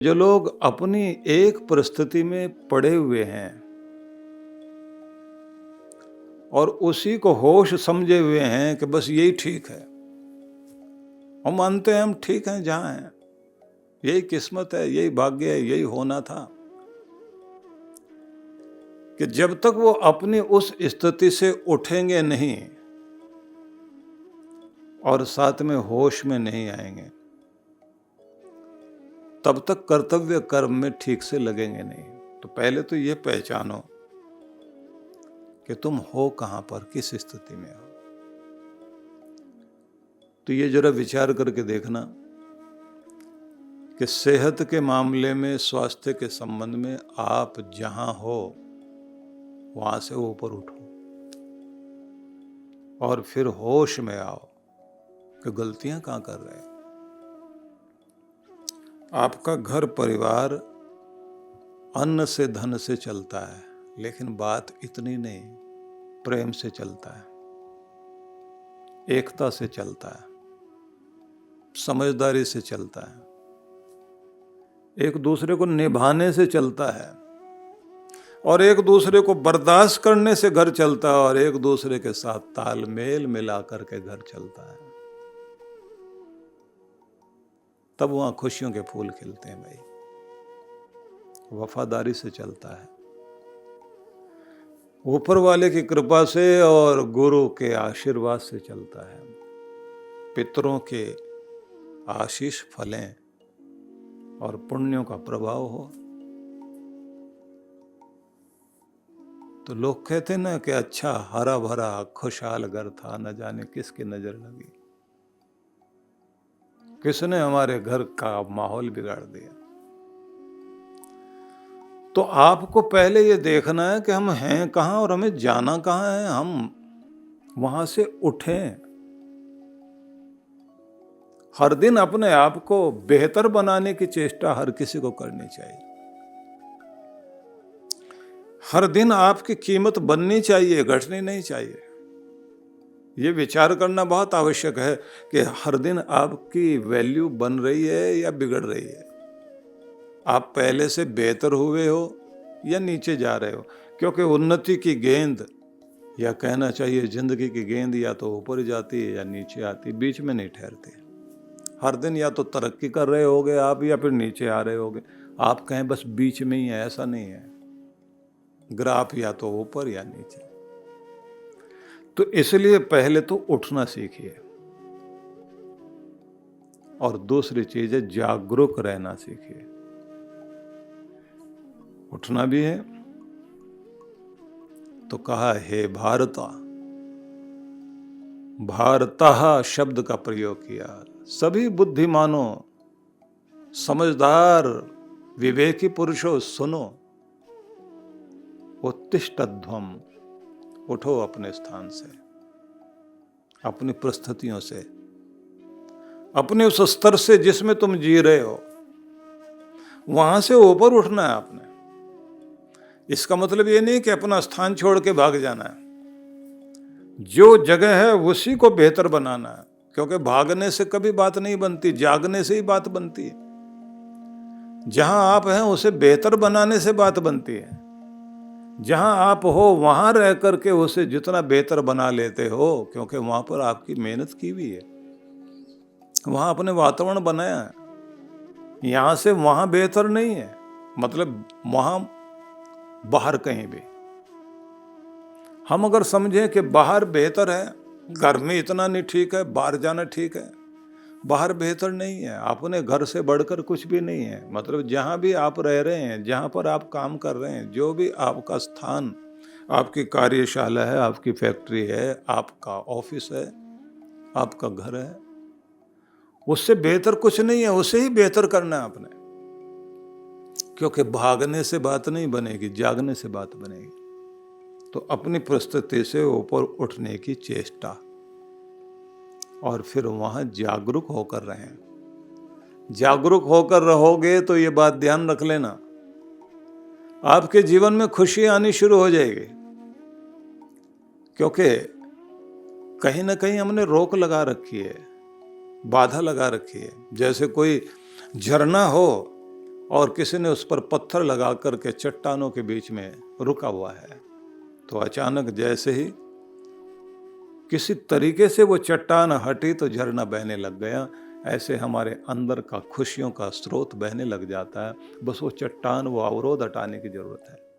जो लोग अपनी एक परिस्थिति में पड़े हुए हैं और उसी को होश समझे हुए हैं कि बस यही ठीक है। हम मानते हैं हम ठीक हैं जहां हैं, यही किस्मत है, यही भाग्य है, यही होना था। कि जब तक वो अपनी उस स्थिति से उठेंगे नहीं और साथ में होश में नहीं आएंगे, तब तक कर्तव्य कर्म में ठीक से लगेंगे नहीं। तो पहले तो ये पहचानो कि तुम हो कहां पर, किस स्थिति में हो। तो ये जरा विचार करके देखना कि सेहत के मामले में, स्वास्थ्य के संबंध में आप जहां हो वहां से ऊपर उठो और फिर होश में आओ कि गलतियां कहां कर रहे हैं। आपका घर परिवार अन्न से धन से चलता है, लेकिन बात इतनी नहीं, प्रेम से चलता है, एकता से चलता है, समझदारी से चलता है, एक दूसरे को निभाने से चलता है और एक दूसरे को बर्दाश्त करने से घर चलता है और एक दूसरे के साथ तालमेल मिला करके घर चलता है। तब वहां खुशियों के फूल खिलते हैं भाई। वफादारी से चलता है, ऊपर वाले की कृपा से और गुरु के आशीर्वाद से चलता है। पितरों के आशीष फलें और पुण्यों का प्रभाव हो। तो लोग कहते ना कि अच्छा हरा भरा खुशहाल घर था, न जाने किसकी नजर लगी, किसने हमारे घर का माहौल बिगाड़ दिया। तो आपको पहले ये देखना है कि हम हैं कहां और हमें जाना कहां है। हम वहां से उठें। हर दिन अपने आप को बेहतर बनाने की चेष्टा हर किसी को करनी चाहिए। हर दिन आपकी कीमत बननी चाहिए, घटनी नहीं चाहिए। ये विचार करना बहुत आवश्यक है कि हर दिन आपकी वैल्यू बन रही है या बिगड़ रही है। आप पहले से बेहतर हुए हो या नीचे जा रहे हो। क्योंकि उन्नति की गेंद, या कहना चाहिए जिंदगी की गेंद, या तो ऊपर जाती है या नीचे आती, बीच में नहीं ठहरती। हर दिन या तो तरक्की कर रहे होगे आप, या फिर नीचे आ रहे होगे। आप कहें बस बीच में ही है, ऐसा नहीं है। ग्राफ या तो ऊपर या नीचे। तो इसलिए पहले तो उठना सीखिए और दूसरी चीज है जागरूक रहना सीखिए। उठना भी है तो कहा हे भारता, भारतः शब्द का प्रयोग किया। सभी बुद्धिमानों, समझदार, विवेकी पुरुषों सुनो। उत्तिष्ठध्वम, उठो अपने स्थान से, अपनी परिस्थितियों से, अपने उस स्तर से जिसमें तुम जी रहे हो, वहां से ऊपर उठना है आपने। इसका मतलब ये नहीं कि अपना स्थान छोड़ के भाग जाना है। जो जगह है उसी को बेहतर बनाना है। क्योंकि भागने से कभी बात नहीं बनती, जागने से ही बात बनती है। जहां आप हैं उसे बेहतर बनाने से बात बनती है। जहां आप हो वहां रह करके उसे जितना बेहतर बना लेते हो, क्योंकि वहां पर आपकी मेहनत की हुई है, वहां अपने वातावरण बनाया है। यहां से वहां बेहतर नहीं है, मतलब वहां बाहर कहीं भी। हम अगर समझें कि बाहर बेहतर है, घर में इतना नहीं ठीक है, बाहर जाना ठीक है, बाहर बेहतर नहीं है, अपने घर से बढ़कर कुछ भी नहीं है। मतलब जहां भी आप रह रहे हैं, जहां पर आप काम कर रहे हैं, जो भी आपका स्थान, आपकी कार्यशाला है, आपकी फैक्ट्री है, आपका ऑफिस है, आपका घर है, उससे बेहतर कुछ नहीं है। उसे ही बेहतर करना है आपने। क्योंकि भागने से बात नहीं बनेगी, जागने से बात बनेगी। तो अपनी परिस्थिति से ऊपर उठने की चेष्टा, और फिर वहां जागरूक होकर रहें। जागरूक होकर रहोगे तो ये बात ध्यान रख लेना, आपके जीवन में खुशी आनी शुरू हो जाएगी। क्योंकि कहीं ना कहीं हमने रोक लगा रखी है, बाधा लगा रखी है। जैसे कोई झरना हो और किसी ने उस पर पत्थर लगा करके चट्टानों के बीच में रुका हुआ है, तो अचानक जैसे ही किसी तरीके से वो चट्टान हटी तो झरना बहने लग गया। ऐसे हमारे अंदर का खुशियों का स्रोत बहने लग जाता है। बस वो चट्टान, वो अवरोध हटाने की जरूरत है।